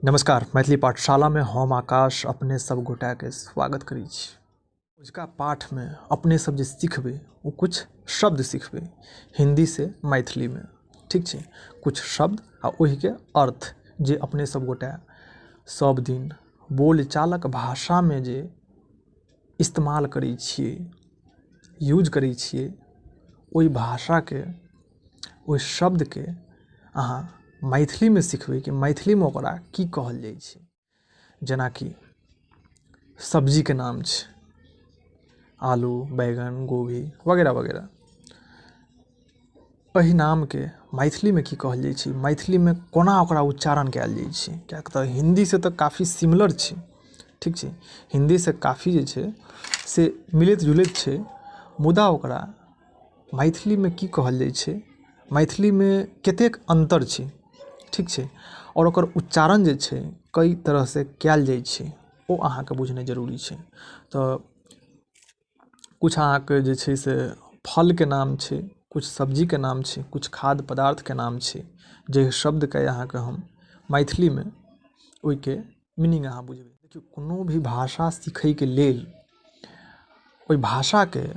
नमस्कार। मैथिली पाठशाला में हम आकाश अपने सब गोटा के स्वागत करै छी। आजुका पाठ में अपने सब जे सीखबे वो कुछ शब्द सीखबे हिंदी से मैथिली में, ठीक छै। कुछ शब्द आ ओहि के अर्थ जे अपने सब गोटा सब दिन बोलचालक भाषा में जे इस्तेमाल करै छियै, यूज करै छियै, ओहि भाषा के, ओहि शब्द के अहाँ मैथिली में सीखबे कि मैथिली में ओकरा की कहल जाइ छै। जेना कि सब्जी के नाम छै आलू, बैगन, गोभी वगैरह वगैरह। एहि नाम के मैथिली में की कहल जाइ छै, मैथिली में कोना ओकरा उच्चारण कयल जाइ छै। कियाक तऽ हिंदी से तऽ काफी सिमिलर छै, ठीक छै। हिंदी से काफी जे छै से मिलैत जुलैत छै, मुदा ओकरा मैथिली में की कहल जाइ छै, मैथिली में कतेक अंतर छै, ठीक छै। और ओकर उच्चारण जे छै कई तरह से कयल जाइ छै ओ अहाँ के बुझनाइ जरूरी छै। तऽ कुछ अहाँ के जे छै से फल के नाम छै, कुछ सब्जी के नाम छै, कुछ खाद्य पदार्थ के नाम छै, जे शब्द के अहाँ के हम मैथिली में ओहि के मीनिंग अहाँ बुझबै। देखियौ, कोनो भी भाषा सीखै के लेल ओहि भाषा के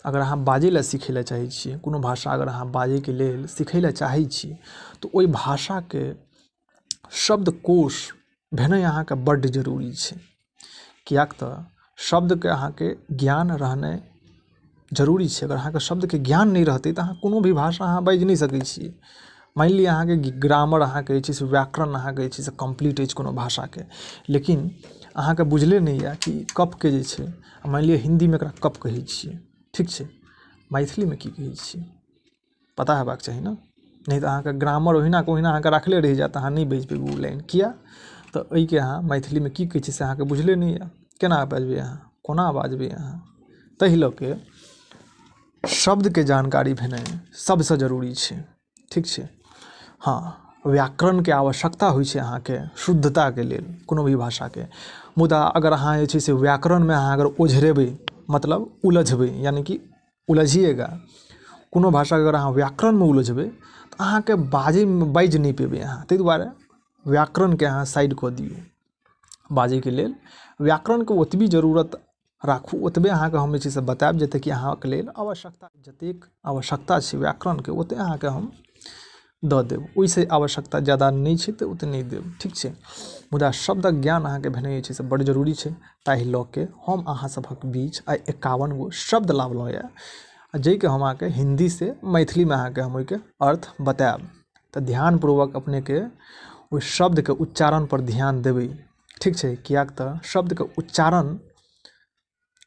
अगर अहाँ बाजै ला सीखै ला चाहै छियै, कोनो भाषा अगर अहाँ बाजै के लेल सीखै ला चाहै छी, तो ओहि भाषा के शब्दकोश भेनाइ अहाँ के बड्ड जरूरी छै। कियाक तऽ शब्द के अहाँ के ज्ञान रहनाइ जरूरी छै। अगर अहाँ के शब्द के ज्ञान नहीं रहतै तऽ अहाँ कोनो भी भाषा अहाँ बाजि नहीं सकै छियै। मान लिअ अहाँ के ग्रामर अहाँ के जे छै से व्याकरण अहाँ के जे छै से कम्प्लीट अछि कोनो भाषा के, लेकिन अहाँ के बुझले नहीं यऽ कि कप के जे छै, मान लिअ हिंदी में एकरा कप कहै छियै, ठीक छै, मैथिली में की कहै छियै पता हेबाक चाही ने। नहीं तो अहाँ के ग्रामर ओहिना के ओहिना अहाँ के रखले रहि जायत, अहाँ नहीं बाजि पेबै ओ लाइन। किया तऽ एहि के अहाँ मैथिली में की कहै छियै से अहाँ के बुझले नहीं यऽ, केना बाजबै अहाँ, कोना बाजबै अहाँ। ताहि लऽ के शब्द के जानकारी भेनाइ सबसे जरूरी छै, ठीक छै। हाँ, व्याकरण के आवश्यकता होइ छै अहाँ के शुद्धता के लेल कोनो भी भाषा के। मुदा अगर अहाँ जे छै से व्याकरण में अहाँ अगर ओझरेबै, मतलब उलझबै, यानी कि उलझिएगा, कोनो भाषा अगर अहाँ व्याकरण में उलझबै तऽ अहाँ के बाजि नहीं पेबै अहाँ। ताहि दुआरे व्याकरण के अहाँ साइड कऽ दियौ। बाजै के लेल व्याकरण के ओतबी जरूरत राखू, ओतबे अहाँ के हम जे छै से बतायब जतेक कि अहाँ के लेल आवश्यकता, जतेक आवश्यकता छै व्याकरण के ओते अहाँ के हम दऽ देब। ओहिसे आवश्यकता ज्यादा नहीं छै तऽ ओते नहीं देब, ठीक छै। मुदा शब्दक ज्ञान अहाँ के भेनाइ जे छै से बड्ड जरूरी छै। ताहि लऽ के हम अहाँ सभक बीच आइ 51 गो शब्द लाबलहुँ यऽ, जाहि के हम अहाँ के हिंदी से मैथिली में अहाँ के हम ओहि के अर्थ बतायब। तऽ ध्यानपूर्वक अपने के ओहि शब्द के उच्चारण पर ध्यान देबै, ठीक छै। कियाक तऽ शब्द के उच्चारण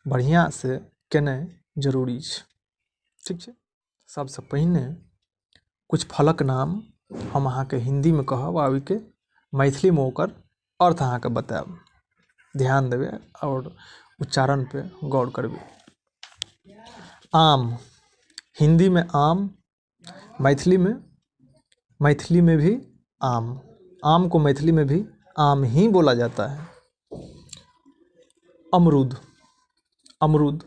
बढ़िया से केनाइ जरूरी छै, ठीक छै। सबसे पहिने कुछ फलक नाम हम अहाँ के हिंदी में कहब आ ओहि के मैथिली में ओकर अर्थ अहाँ के बतायब। ध्यान देबै और उच्चारण पे गौर करबै। आम, हिंदी में आम, मैथिली में भी आम। आम को मैथिली में भी आम ही बोला जाता है। अमरूद, अमरूद,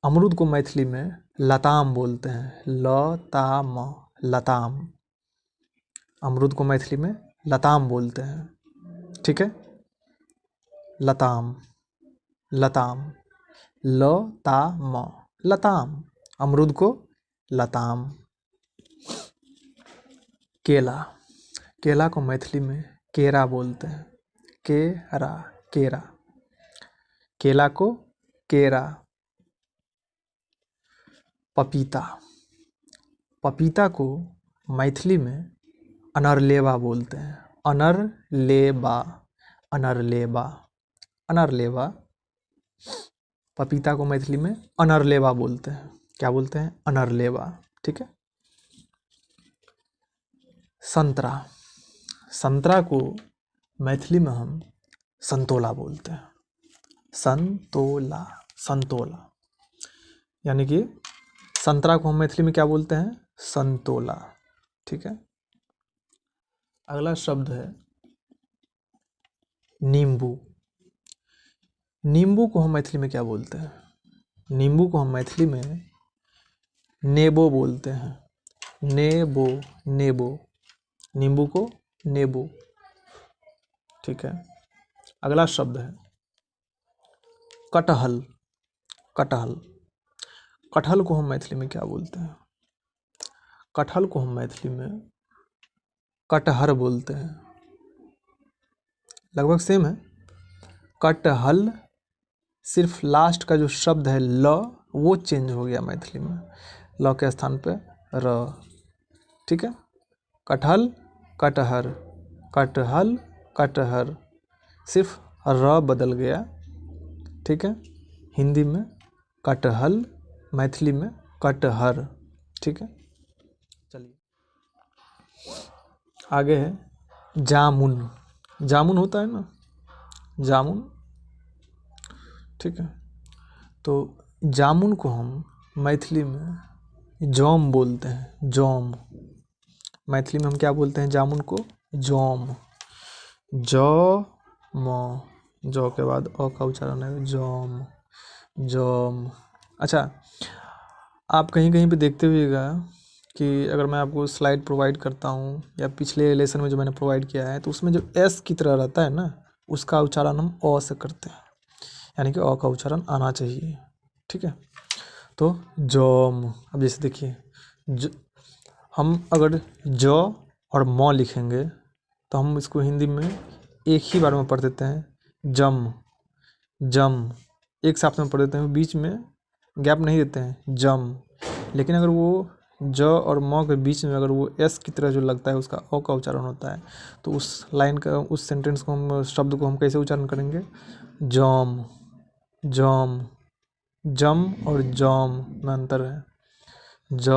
अमरूद को मैथिली में लताम बोलते हैं। ल-ता-म, लताम। अमरूद को मैथिली में लताम बोलते हैं, ठीक है। लताम, लताम, ल-ता-म, लताम। अमरूद को लताम। केला, केला को मैथिली में केरा बोलते हैं। केरा, केरा, केला को केरा। पपीता, पपीता को मैथिली में अनरलेवा बोलते हैं। अनरलेबा, अनरलेबा, अनरलेबा। पपीता को मैथिली में अनरलेवा बोलते हैं। क्या बोलते हैं? अनरलेवा, ठीक है। संतरा, संतरा को मैथिली में हम संतोला बोलते हैं। संतोला, संतोला, यानी कि संतरा को हम मैथिली में क्या बोलते हैं? संतोला, ठीक है। अगला शब्द है नींबू। नींबू को हम मैथिली में क्या बोलते हैं? नींबू को हम मैथिली में नेबो बोलते हैं। नेबो, नेबो, नींबू को नेबो। ठीक है। अगला शब्द है कटहल। कटहल, कटहल को हम मैथिली में क्या बोलते हैं? कटहल को हम मैथिली में कटहर बोलते हैं। लगभग सेम है। कटहल, सिर्फ लास्ट का जो शब्द है ल वो चेंज हो गया मैथिली में, ल के स्थान पे र। ठीक है। कटहल, कटहर, कटहल, कटहर, सिर्फ र बदल गया। ठीक है। हिंदी में कटहल, मैथिली में कटहर। ठीक है। चलिए आगे है जामुन। जामुन होता है ना, जामुन। ठीक है। तो जामुन को हम मैथिली में जौम बोलते हैं। जौम, मैथिली में हम क्या बोलते हैं जामुन को? जौम। जौ म, जौ के बाद अ का उच्चारण है जौम, जौम। अच्छा, आप कहीं कहीं पे देखते हुएगा कि अगर मैं आपको स्लाइड प्रोवाइड करता हूँ या पिछले लेसन में जो मैंने प्रोवाइड किया है, तो उसमें जो एस की तरह रहता है ना, उसका उच्चारण हम अ से करते हैं, यानी कि अ का उच्चारण आना चाहिए। ठीक है। तो जौम। अब जैसे देखिए, हम अगर ज और म लिखेंगे तो हम इसको हिंदी में एक ही बार में पढ़ देते हैं, जम, जम। एक साथ में पढ़ देते हैं, बीच में गैप नहीं देते हैं, जम। लेकिन अगर वो ज और म के बीच में अगर वो एस की तरह जो लगता है, उसका अ का उच्चारण होता है, तो उस लाइन का, उस सेंटेंस को हम, शब्द को हम कैसे उच्चारण करेंगे? जम, जम। जम और जम में अंतर है। ज,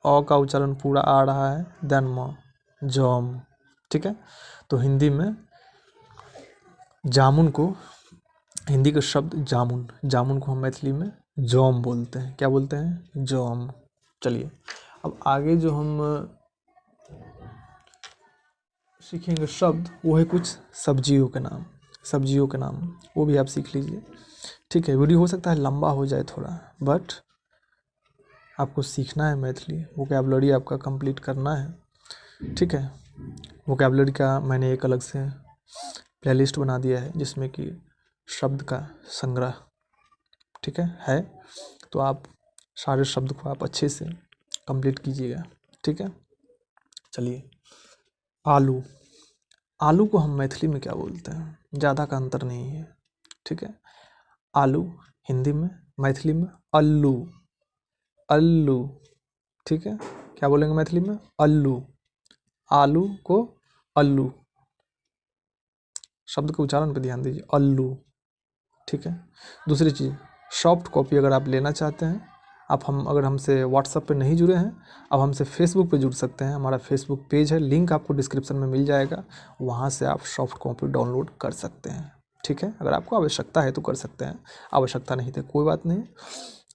अ का उच्चारण पूरा आ रहा है, देन म, जम। ठीक है। तो हिंदी में जामुन को, हिंदी का शब्द जामुन, जामुन को हम मैथिली में जौम बोलते हैं। क्या बोलते हैं? जौम। चलिए अब आगे जो हम सीखेंगे शब्द, वो है कुछ सब्जियों के नाम। सब्जियों के नाम वो भी आप सीख लीजिए। ठीक है। वीडियो हो सकता है लंबा हो जाए थोड़ा, बट आपको सीखना है मैथिली, वोकैबुलरी आपका कंप्लीट करना है। ठीक है। वोकैबुलरी का मैंने एक अलग से प्लेलिस्ट बना दिया है, जिसमें कि शब्द का संग्रह, ठीक है। तो आप सारे शब्द को आप अच्छे से कंप्लीट कीजिएगा। ठीक है। चलिए, आलू। आलू को हम मैथिली में क्या बोलते हैं? ज़्यादा का अंतर नहीं है। ठीक है। आलू हिंदी में, मैथिली में अल्लू, अल्लू। ठीक है। क्या बोलेंगे मैथिली में? अल्लू। आलू को अल्लू, शब्द के उच्चारण पर ध्यान दीजिए, अल्लू। ठीक है। दूसरी चीज़, सॉफ्ट कॉपी अगर आप लेना चाहते हैं, अगर हमसे व्हाट्सएप पे नहीं जुड़े हैं, अब हमसे फेसबुक पे जुड़ सकते हैं। हमारा फेसबुक पेज है, लिंक आपको डिस्क्रिप्शन में मिल जाएगा, वहाँ से आप सॉफ्ट कॉपी डाउनलोड कर सकते हैं। ठीक है। अगर आपको आवश्यकता है तो कर सकते हैं, आवश्यकता नहीं तो कोई बात नहीं,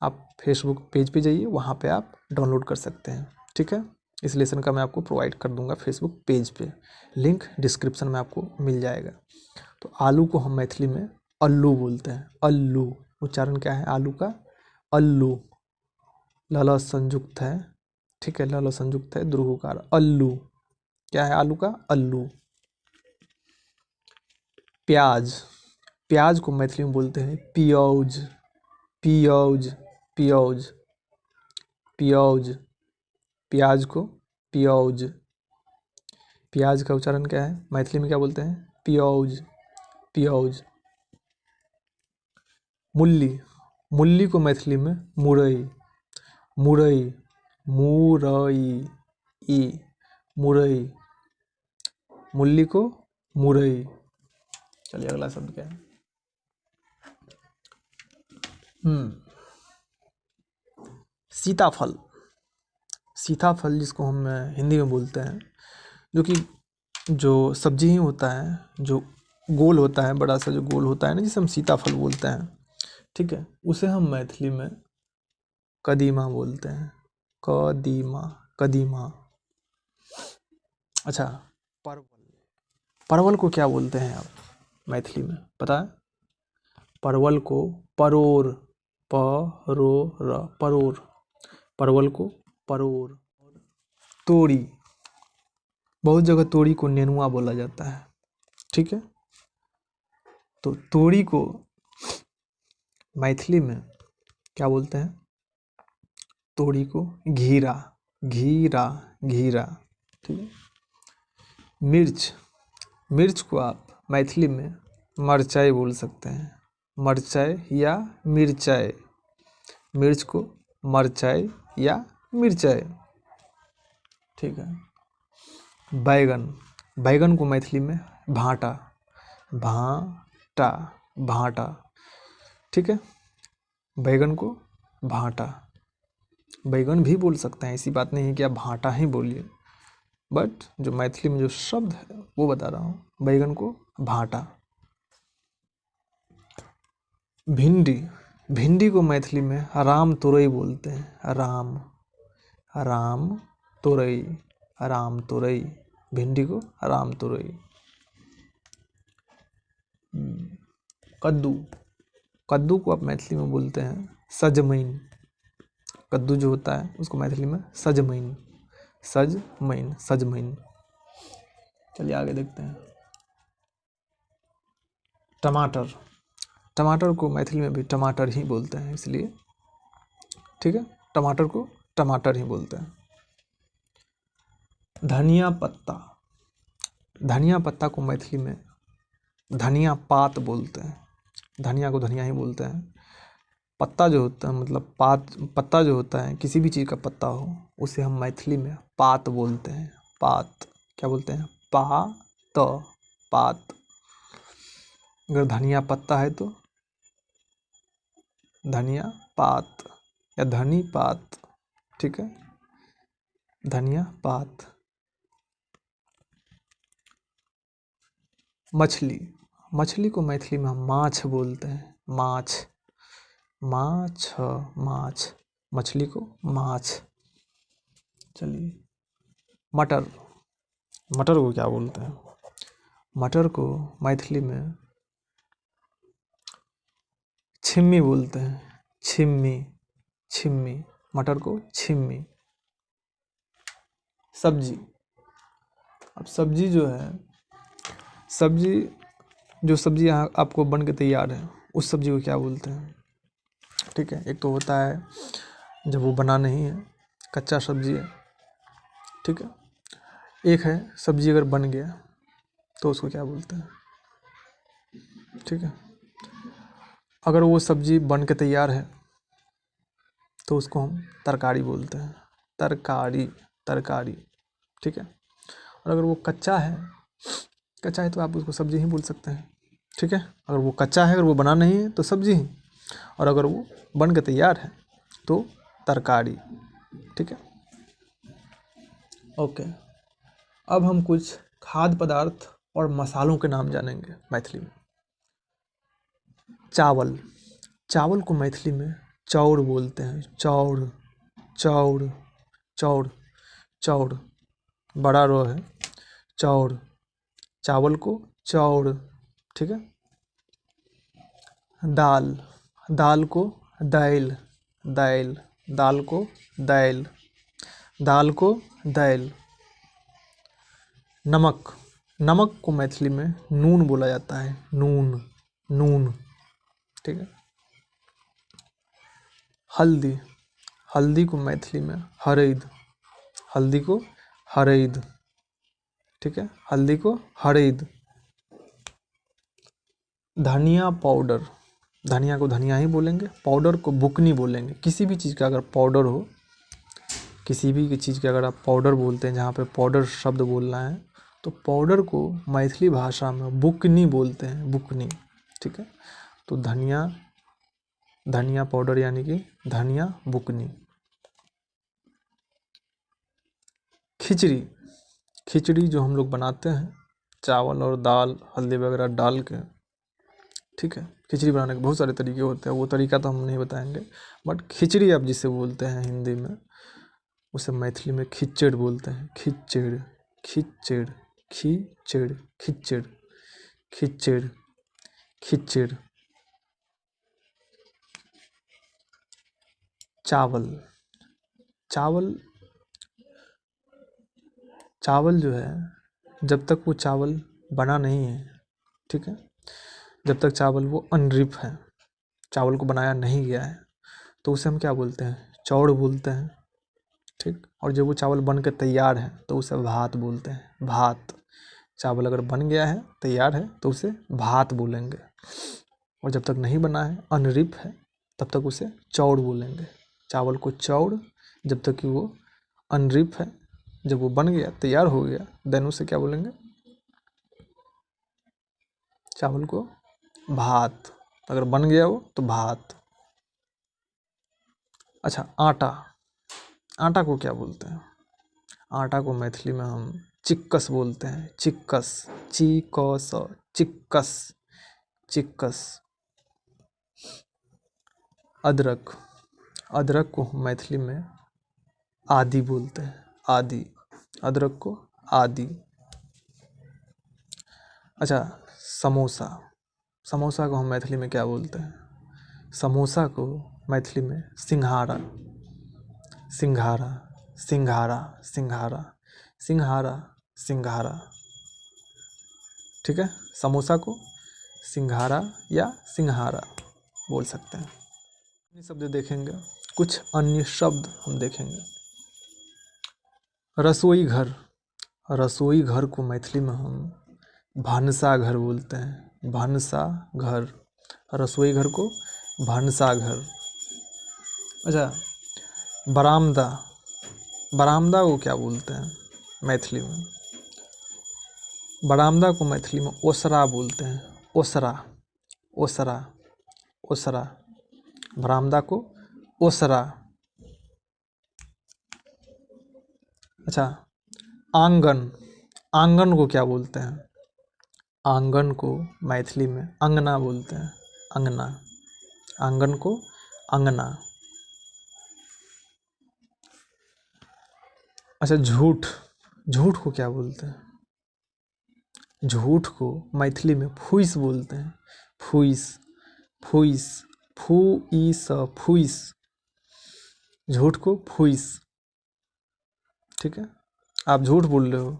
आप फेसबुक पेज पे जाइए, वहाँ पे आप डाउनलोड कर सकते हैं। ठीक है। इस लेसन का मैं आपको प्रोवाइड कर दूंगा फेसबुक पेज पे, लिंक डिस्क्रिप्शन में आपको मिल जाएगा। तो आलू को हम मैथिली में अल्लू बोलते हैं। अल्लू, उच्चारण क्या है आलू का? अल्लू। लल संयुक्त है। ठीक है। लल संयुक्त है, द्रुवकार, अल्लू। क्या है आलू का? अल्लू। प्याज। प्याज को मैथिली में बोलते हैं पियौज, पियौज, पियौज, पियौज। प्याज को पियौज। प्याज का उच्चारण क्या है मैथिली में? क्या बोलते हैं? पियौज, पियौज। मूली। मूली को मैथिली में मुरई, मुरई, मुरई, ई, मुरई। मूली को मुरई। चलिए अगला शब्द क्या है? सीताफल। सीताफल जिसको हम हिंदी में बोलते हैं, जो कि जो सब्जी ही होता है, जो गोल होता है, बड़ा सा जो गोल होता है ना, जिसे हम सीताफल बोलते हैं। ठीक है। उसे हम मैथिली में कदीमा बोलते हैं। कदीमा, कदीमा। अच्छा, परवल। परवल को क्या बोलते हैं आप मैथिली में, पता है? परवल को परोर, परोर, परोर। परवल को परोर। तोरी, बहुत जगह तोरी को नेनुआ बोला जाता है। ठीक है। तो तोरी को मैथिली में क्या बोलते हैं? तोरी को घीरा, घीरा, घीरा, ठीक है। मिर्च, मिर्च को आप मैथिली में मरचाई बोल सकते हैं, मरचाई या मिर्चाई। मिर्च को मरचाई या मिर्चाई, ठीक है। बैगन, बैगन को मैथिली में भांटा, भांटा, भांटा, ठीक है। बैगन को भांटा, बैगन भी बोल सकते हैं, ऐसी बात नहीं है कि आप भांटा ही बोलिए, बट जो मैथिली में जो शब्द है वो बता रहा हूँ। बैगन को भांटा। भिंडी, भिंडी को मैथिली में राम तोरई बोलते हैं, राम, राम तोरई, राम तोरई, भिंडी को राम तोरई। कद्दू, कद्दू को आप मैथिली में बोलते हैं सजमैन। कद्दू जो होता है उसको मैथिली में सजमैन, सजमैन, सजमैन। चलिए आगे देखते हैं। टमाटर, टमाटर को मैथिली में भी टमाटर ही बोलते हैं, इसलिए ठीक है, टमाटर को टमाटर ही बोलते हैं। धनिया पत्ता, धनिया पत्ता को मैथिली में धनिया पात बोलते हैं, धनिया को धनिया ही बोलते हैं। पत्ता जो होता है मतलब पत्ता जो होता है किसी भी चीज़ का पत्ता हो उसे हम मैथिली में पात बोलते हैं, पात। क्या बोलते हैं? पात, पात। अगर धनिया पत्ता है तो धनिया पात या धनी पात, ठीक है, धनिया पात। मछली, मछली को मैथिली में हम माछ बोलते हैं, माछ, माछ, माछ, मछली को माछ। चलिए, मटर, मटर को क्या बोलते हैं? मटर को मैथिली में छिम्मी बोलते हैं, छिम्मी, छिम्मी, मटर को छिम्मी। सब्जी, अब सब्जी जो है, सब्जी जो सब्जी यहाँ आपको बन के तैयार है उस सब्जी को क्या बोलते हैं? ठीक है, एक तो होता है जब वो बना नहीं है, कच्चा सब्जी है, ठीक है। एक है सब्जी अगर बन गया तो उसको क्या बोलते हैं? ठीक है, अगर वो सब्जी बन के तैयार है तो उसको हम तरकारी बोलते हैं, तरकारी, तरकारी, ठीक है। और अगर वो कच्चा है, कच्चा है तो आप उसको सब्जी ही बोल सकते हैं, ठीक है। अगर वो कच्चा है, अगर वो बना नहीं है तो सब्जी ही, और अगर वो बन के तैयार है तो तरकारी, ठीक है। ओके, अब हम कुछ खाद्य पदार्थ और मसालों के नाम जानेंगे मैथिली में। चावल, चावल को मैथिली में चाउर बोलते हैं, चाउर, चाउर, चाउर, चाउर, बड़ा रो है, चाउर, चावल को चाउर, ठीक है। दाल, दाल को दाइल, दाइल, दाल को दाइल, दाल को दाइल। नमक, नमक को मैथिली में नून बोला जाता है, नून, नून, ठीक है। हल्दी, हल्दी को मैथिली में हरैद, हल्दी को हरैद, ठीक है, हल्दी को हरैद। धनिया पाउडर, धनिया को धनिया ही बोलेंगे, पाउडर को बुकनी बोलेंगे। किसी भी चीज़ का अगर पाउडर हो, किसी भी चीज़ के अगर आप पाउडर बोलते हैं, जहाँ पे पाउडर शब्द बोलना है, तो पाउडर को मैथिली भाषा में बुकनी बोलते हैं, बुकनी, ठीक है। तो धनिया, धनिया पाउडर यानी कि धनिया बुकनी। खिचड़ी, खिचड़ी जो हम लोग बनाते हैं चावल और दाल हल्दी वगैरह डाल के, ठीक है। खिचड़ी बनाने के बहुत सारे तरीके होते हैं, वो तरीका तो हम नहीं बताएंगे, बट खिचड़ी आप जिसे बोलते हैं हिंदी में, उसे मैथिली में खिचड़ बोलते हैं, खिचड़, खिचड़, खिचड़, खिचड़, खिचड़, खिचड़। चावल, चावल, चावल जो है जब तक वो चावल बना नहीं है ठीक है। जब तक चावल वो अनरिप है, चावल को बनाया नहीं गया है, तो उसे हम क्या बोलते हैं? चौड़ बोलते हैं, ठीक। और जब वो चावल बन के तैयार है तो उसे भात बोलते हैं, भात। चावल अगर बन गया है, तैयार है, तो उसे भात बोलेंगे। और जब तक नहीं बना है, अनरिप है, तब तक उसे चौड़ बोलेंगे। चावल को चौड़, जब तक कि वो अनरिप है, जब वो बन गया, तैयार हो गया, देन उसे क्या बोलेंगे? चावल को भात। अगर बन गया वो तो भात। अच्छा, आटा। आटा को क्या बोलते हैं? आटा को मैथिली में हम चिक्कस बोलते हैं, चिक्कस। चिकस, चिक्कस, चिक्कस। अदरक। अदरक को हम मैथिली में आदि बोलते हैं, आदि। अदरक को आदि। अच्छा, समोसा। समोसा को हम मैथिली में क्या बोलते हैं? समोसा को मैथिली में सिंघाड़ा, सिंघाड़ा, सिंघाड़ा, सिंघाड़ा, सिंघाड़ा, सिंघाड़ा, ठीक है। समोसा को सिंघाड़ा या सिंघाड़ा बोल सकते हैं। ये शब्द देखेंगे, कुछ अन्य शब्द हम देखेंगे। रसोई घर। रसोई घर को मैथिली में हम भानसा घर बोलते हैं, भानसा घर। रसोई घर को भानसा घर। अच्छा, बरामदा। बरामदा को क्या बोलते हैं मैथिली में? बरामदा को मैथिली में ओसरा बोलते हैं, ओसरा, ओसरा, ओसरा। बरामदा को ओसरा। अच्छा, आंगन। आंगन को क्या बोलते हैं? आंगन को मैथिली में अंगना बोलते हैं, अंगना। आंगन को अंगना। अच्छा, झूठ। झूठ को क्या बोलते हैं? झूठ को मैथिली में फुइस बोलते हैं, फुइस, फुइस, फुइस, फुइस। झूठ को फुइस, ठीक है। आप झूठ बोल रहे हो,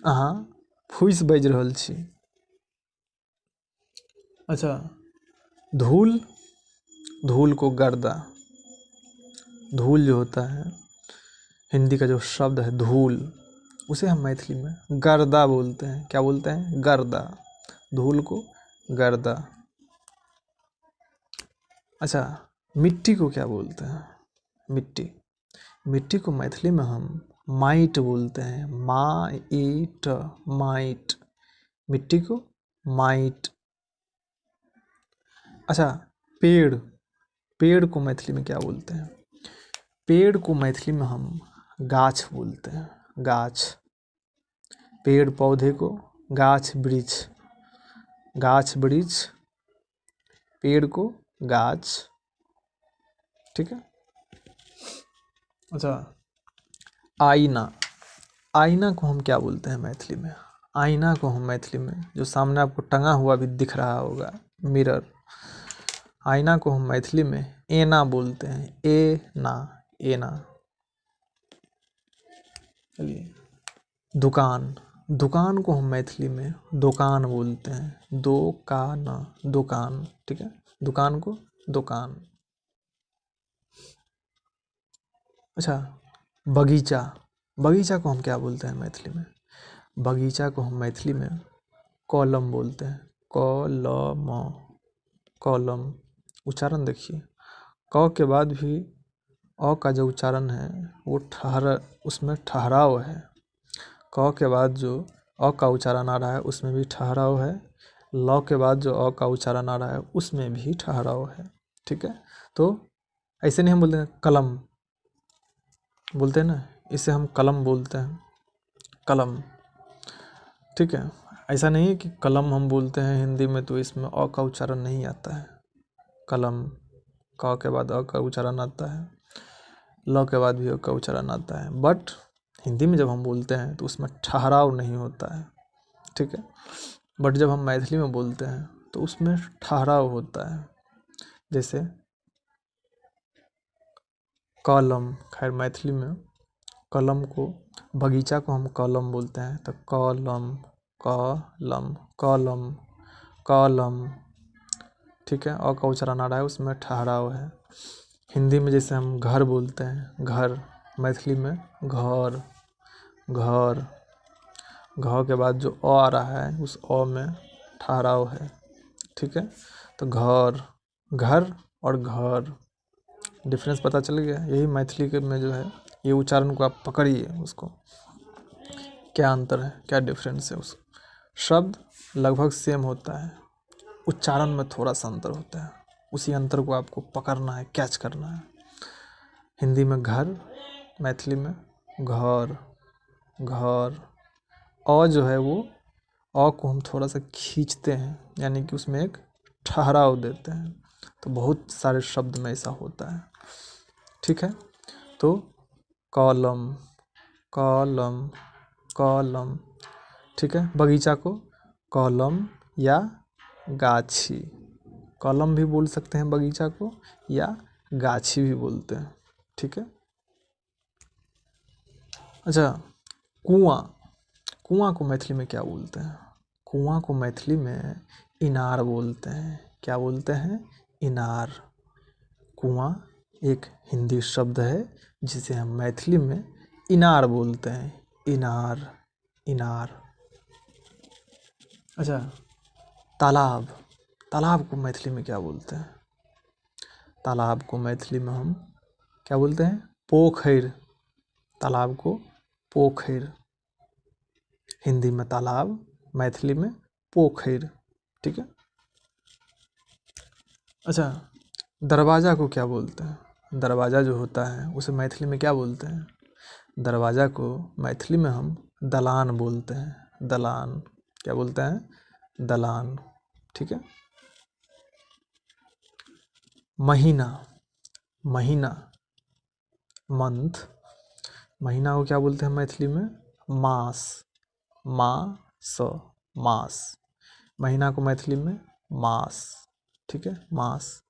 अहाँ फुइस बाजि रहल छी। अच्छा, धूल। धूल को गर्दा। धूल जो होता है, हिंदी का जो शब्द है धूल, उसे हम मैथिली में गर्दा बोलते हैं। क्या बोलते हैं? गर्दा। धूल को गर्दा। अच्छा, मिट्टी को क्या बोलते हैं? मिट्टी। मिट्टी को मैथिली में हम माइट बोलते हैं, माइट, माइट। मिट्टी को माइट। अच्छा, पेड़। पेड़ को मैथिली में क्या बोलते हैं? पेड़ को मैथिली में हम गाछ बोलते हैं, गाछ। पेड़ पौधे को गाछ वृक्ष, गाछ वृक्ष। पेड़ को गाछ, ठीक है। अच्छा, आईना। आईना को हम क्या बोलते हैं मैथिली में? आईना को हम मैथिली में, जो सामने आपको टंगा हुआ भी दिख रहा होगा, मिरर। आईना को हम मैथिली में एना बोलते हैं, एना, एना। चलिए, दुकान। दुकान को हम मैथिली में दुकान बोलते हैं, दो का न, दुकान, ठीक है। दुकान को दुकान। अच्छा, बगीचा। बगीचा को हम क्या बोलते हैं मैथिली में? बगीचा को हम मैथिली में कॉलम बोलते हैं, कॉलम, कॉलम। उच्चारण देखिए, क के बाद भी अ का जो उच्चारण है वो उसमें ठहराव है। क के बाद जो अ का उच्चारण आ रहा है उसमें भी ठहराव है। ल के बाद जो अ का उच्चारण आ रहा है उसमें भी ठहराव है, ठीक है। तो ऐसे नहीं हम बोलते हैं कलम, बोलते हैं ना, इसे हम कलम बोलते हैं, कलम, ठीक है। ऐसा नहीं है कि कलम हम बोलते हैं हिंदी में तो इसमें अ का उच्चारण नहीं आता है। कलम, क के बाद अ का उच्चारण आता है, ल के बाद भी अ का उच्चारण आता है, बट हिंदी में जब हम बोलते हैं तो उसमें ठहराव नहीं होता है, ठीक है। बट जब हम मैथिली में बोलते हैं तो उसमें ठहराव होता है। जैसे कलम, खैर मैथिली में कलम को, बगीचा को हम कलम बोलते हैं, तो कलम, कलम, कलम। कलम, ठीक है। अ का उच्चारण आ रहा है, उसमें ठहराव है। हिंदी में जैसे हम घर बोलते हैं, घर, मैथिली में घर, घर, घ के बाद जो अ आ रहा है उस अ में ठहराव है, ठीक है। तो घर, घर और घर, डिफरेंस पता चल गया। यही मैथिली के में जो है ये उच्चारण को आप पकड़िए, उसको क्या अंतर है, क्या डिफरेंस है। उस शब्द लगभग सेम होता है, उच्चारण में थोड़ा सा अंतर होता है, उसी अंतर को आपको पकड़ना है, कैच करना है। हिंदी में घर, मैथिली में घर, घर। अ जो है वो अ को हम थोड़ा सा खींचते हैं, यानी कि उसमें एक ठहराव देते हैं। तो बहुत सारे शब्द में ऐसा होता है, ठीक है। तो कलम, कलम, कलम, ठीक है। बगीचा को कलम या गाछी, कलम भी बोल सकते हैं बगीचा को, या गाछी भी बोलते हैं, ठीक है। अच्छा, कुआं, कुआं को मैथिली में क्या बोलते हैं? कुआं को मैथिली में इनार बोलते हैं। क्या बोलते हैं? इनार। कुआं एक हिंदी शब्द है जिसे हम मैथिली में इनार बोलते हैं, इनार, इनार। अच्छा, तालाब, तालाब को मैथिली में क्या बोलते हैं? तालाब को मैथिली में हम क्या बोलते हैं? पोखर। तालाब को पोखर, हिंदी में तालाब, मैथिली में पोखर, ठीक है। अच्छा, दरवाज़ा को क्या बोलते हैं? दरवाज़ा जो होता है उसे मैथिली में क्या बोलते हैं? दरवाज़ा को मैथिली में हम दलान बोलते हैं, दलान। क्या बोलते हैं? दलान, ठीक है। महीना, महीना, मंथ, महीना को क्या बोलते हैं मैथिली में? मास, मास, मास। महीना को मैथिली में मास, ठीक है, मास।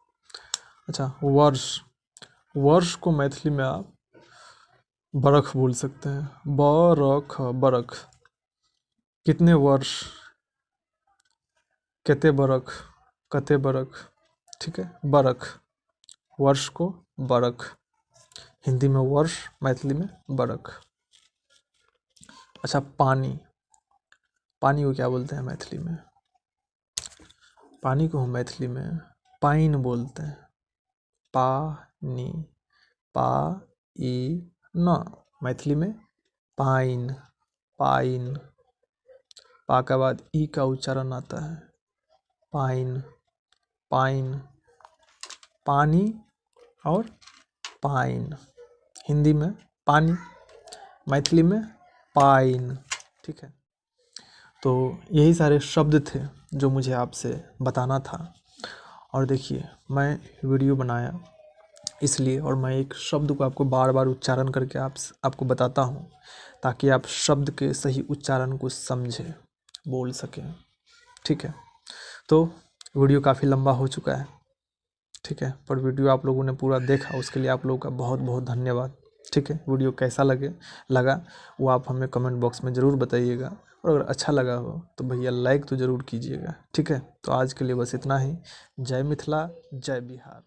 अच्छा, वर्ष, वर्ष को मैथिली में आप बरख बोल सकते हैं, बरख, बरख। कितने वर्ष, कते बरख, कते बरख, ठीक है, बरख। वर्ष को बरख, हिंदी में वर्ष, मैथिली में बरख। अच्छा, पानी, पानी को क्या बोलते हैं मैथिली में? पानी को हम मैथिली में पाइन बोलते हैं, पानी, पा ई न, मैथिली में पाइन, पाइन। पा के बाद ई का उच्चारण आता है, पाइन, पाइन। पानी और पाइन, हिंदी में पानी, मैथिली में पाइन, ठीक है। तो यही सारे शब्द थे जो मुझे आपसे बताना था। और देखिए, मैं वीडियो बनाया इसलिए, और मैं एक शब्द को आपको बार बार उच्चारण करके आपको बताता हूँ, ताकि आप शब्द के सही उच्चारण को समझें, बोल सकें, ठीक है। तो वीडियो काफ़ी लंबा हो चुका है, ठीक है, पर वीडियो आप लोगों ने पूरा देखा, उसके लिए आप लोगों का बहुत बहुत धन्यवाद, ठीक है। वीडियो कैसा लगा वो आप हमें कमेंट बॉक्स में ज़रूर बताइएगा, और अगर अच्छा लगा हो तो भैया लाइक तो ज़रूर कीजिएगा, ठीक है। तो आज के लिए बस इतना ही। जय मिथिला, जय बिहार।